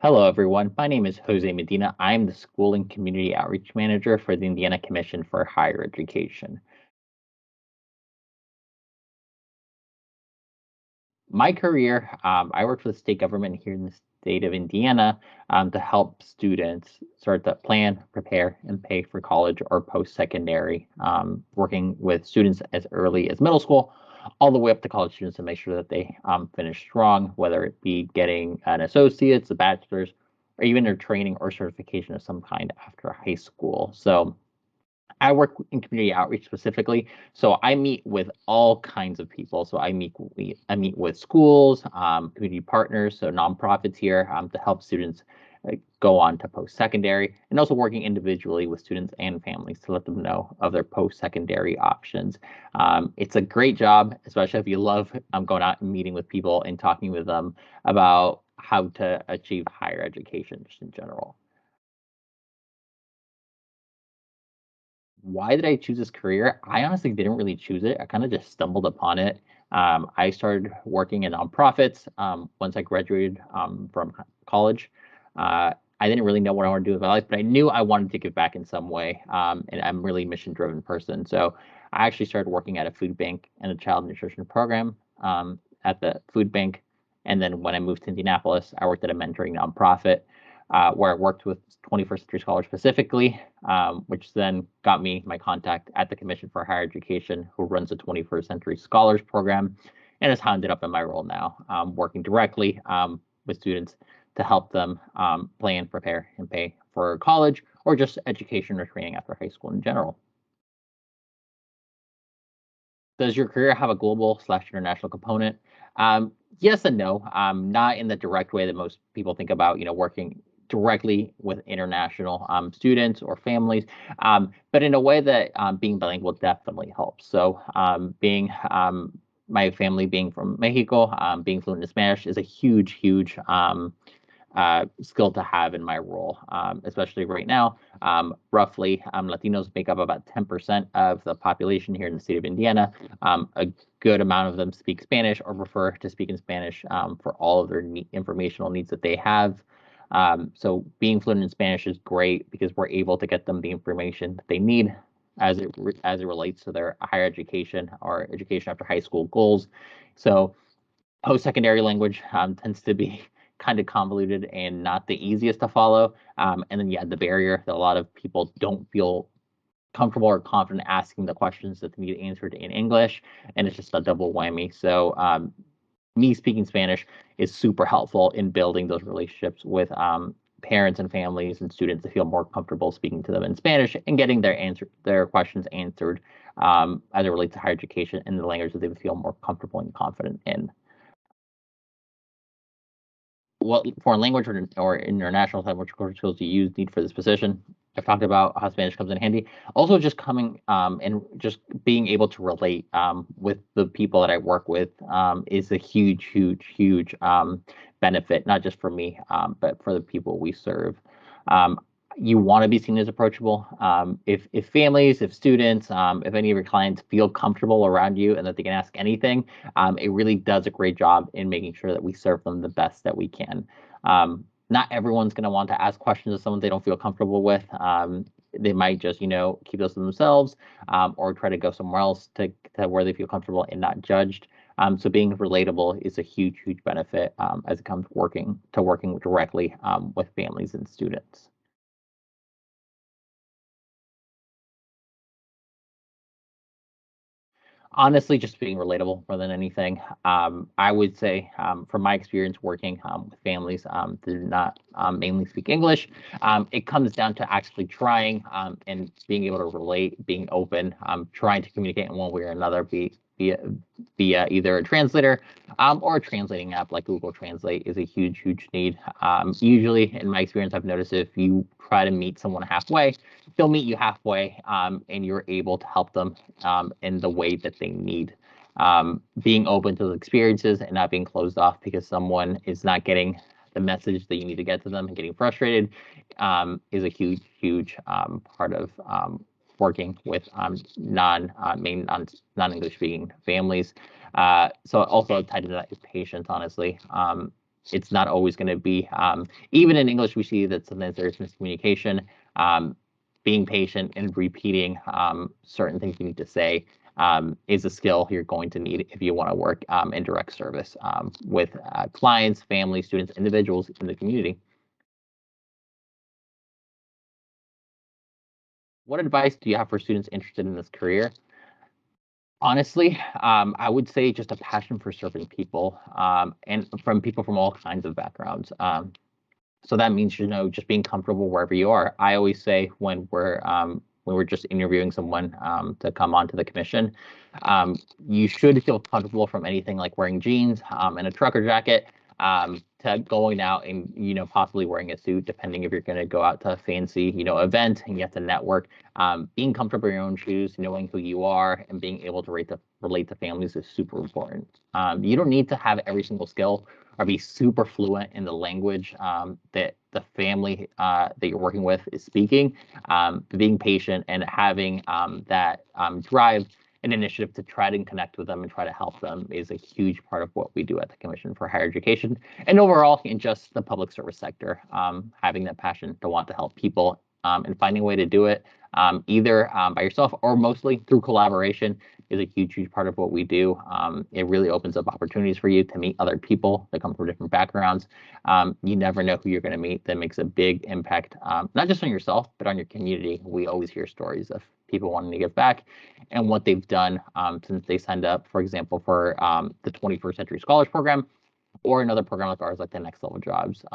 Hello, everyone. My name is Jose Medina. I'm the School and Community Outreach Manager for the Indiana Commission for Higher Education. My career, I worked for the state government here in the state of Indiana to help students start to plan, prepare, and pay for college or post-secondary, working with students as early as middle school, all the way up to college students to make sure that they finish strong, whether it be getting an associate's, a bachelor's, or even their training or certification of some kind after high school. So I work in community outreach specifically, so I meet with all kinds of people. So I meet with schools, community partners, so nonprofits here to help students go on to post-secondary, and also working individually with students and families to let them know of their post-secondary options. It's a great job, especially if you love going out and meeting with people and talking with them about how to achieve higher education just in general. Why did I choose this career? I honestly didn't really choose it. I kind of just stumbled upon it. I started working in nonprofits once I graduated from college. I didn't really know what I wanted to do with my life, but I knew I wanted to give back in some way. And I'm really a mission-driven person. So I actually started working at a food bank and a child nutrition program at the food bank. And then when I moved to Indianapolis, I worked at a mentoring nonprofit where I worked with 21st Century Scholars specifically, which then got me my contact at the Commission for Higher Education, who runs the 21st Century Scholars Program, and is how I ended up in my role now, working directly with students to help them plan, prepare, and pay for college or just education or training after high school in general. Does your career have a global/international component? Yes and no. Not in the direct way that most people think about, working directly with international students or families, but in a way that being bilingual definitely helps. So, being my family being from Mexico, being fluent in Spanish is a huge, huge skill to have in my role, especially right now. Roughly, Latinos make up about 10% of the population here in the state of Indiana. A good amount of them speak Spanish or prefer to speak in Spanish for all of their informational needs that they have. So being fluent in Spanish is great because we're able to get them the information that they need as it relates to their higher education or education after high school goals. So post-secondary language tends to be kind of convoluted and not the easiest to follow. And then, yeah, the barrier that a lot of people don't feel comfortable or confident asking the questions that they need answered in English. And it's just a double whammy. So, me speaking Spanish is super helpful in building those relationships with parents and families and students to feel more comfortable speaking to them in Spanish and getting their questions answered as it relates to higher education in the language that they would feel more comfortable and confident in. What foreign language or international language core skills do you need for this position? I've talked about how Spanish comes in handy. Also, just coming and just being able to relate with the people that I work with is a huge, huge, huge benefit, not just for me, but for the people we serve. Um, you want to be seen as approachable. If families, if students, if any of your clients feel comfortable around you and that they can ask anything, it really does a great job in making sure that we serve them the best that we can. Not everyone's going to want to ask questions of someone they don't feel comfortable with. They might just, keep those to themselves or try to go somewhere else to where they feel comfortable and not judged. So being relatable is a huge, huge benefit as it comes working directly with families and students. Honestly, just being relatable more than anything. I would say, from my experience working with families that do not mainly speak English, it comes down to actually trying and being able to relate, being open, trying to communicate in one way or another, via either a translator or a translating app like Google Translate is a huge, huge need. Usually, in my experience, I've noticed if you try to meet someone halfway, they'll meet you halfway, and you're able to help them in the way that they need. Being open to the experiences and not being closed off because someone is not getting the message that you need to get to them and getting frustrated is a huge, huge part of working with non-English speaking families. So also tied to that is patience, honestly. It's not always going to be, even in English, we see that sometimes there's miscommunication. Being patient and repeating certain things you need to say is a skill you're going to need if you want to work in direct service with clients, families, students, individuals in the community. What advice do you have for students interested in this career? Honestly, I would say just a passion for serving people, and from people from all kinds of backgrounds. So that means, just being comfortable wherever you are. I always say when we're just interviewing someone to come onto the commission, you should feel comfortable from anything like wearing jeans and a trucker jacket to going out and possibly wearing a suit, depending if you're going to go out to a fancy event and you have to network. Being comfortable in your own shoes, knowing who you are, and being able to relate to families is super important. You don't need to have every single skill or be super fluent in the language that the family that you're working with is speaking. Being patient and having that drive and initiative to try to connect with them and try to help them is a huge part of what we do at the Commission for Higher Education and overall in just the public service sector. Having that passion to want to help people and finding a way to do it either by yourself or mostly through collaboration is a huge part of what we do. It really opens up opportunities for you to meet other people that come from different backgrounds. You never know who you're going to meet. That makes a big impact, not just on yourself, but on your community. We always hear stories of people wanting to give back and what they've done since they signed up, for example, for the 21st Century Scholars Program or another program like ours, like the Next Level Jobs.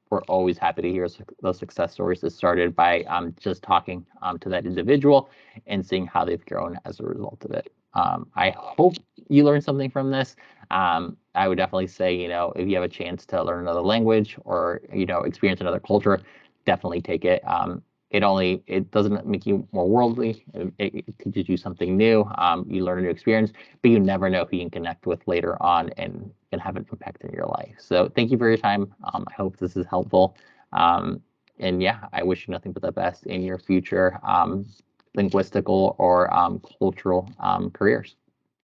We're always happy to hear those success stories that started by just talking to that individual and seeing how they've grown as a result of it. I hope you learned something from this. I would definitely say, if you have a chance to learn another language or, experience another culture, definitely take it. It doesn't make you more worldly. It teaches you something new. You learn a new experience, but you never know who you can connect with later on and can have an impact in your life. So thank you for your time. I hope this is helpful. And yeah, I wish you nothing but the best in your future linguistical or cultural careers.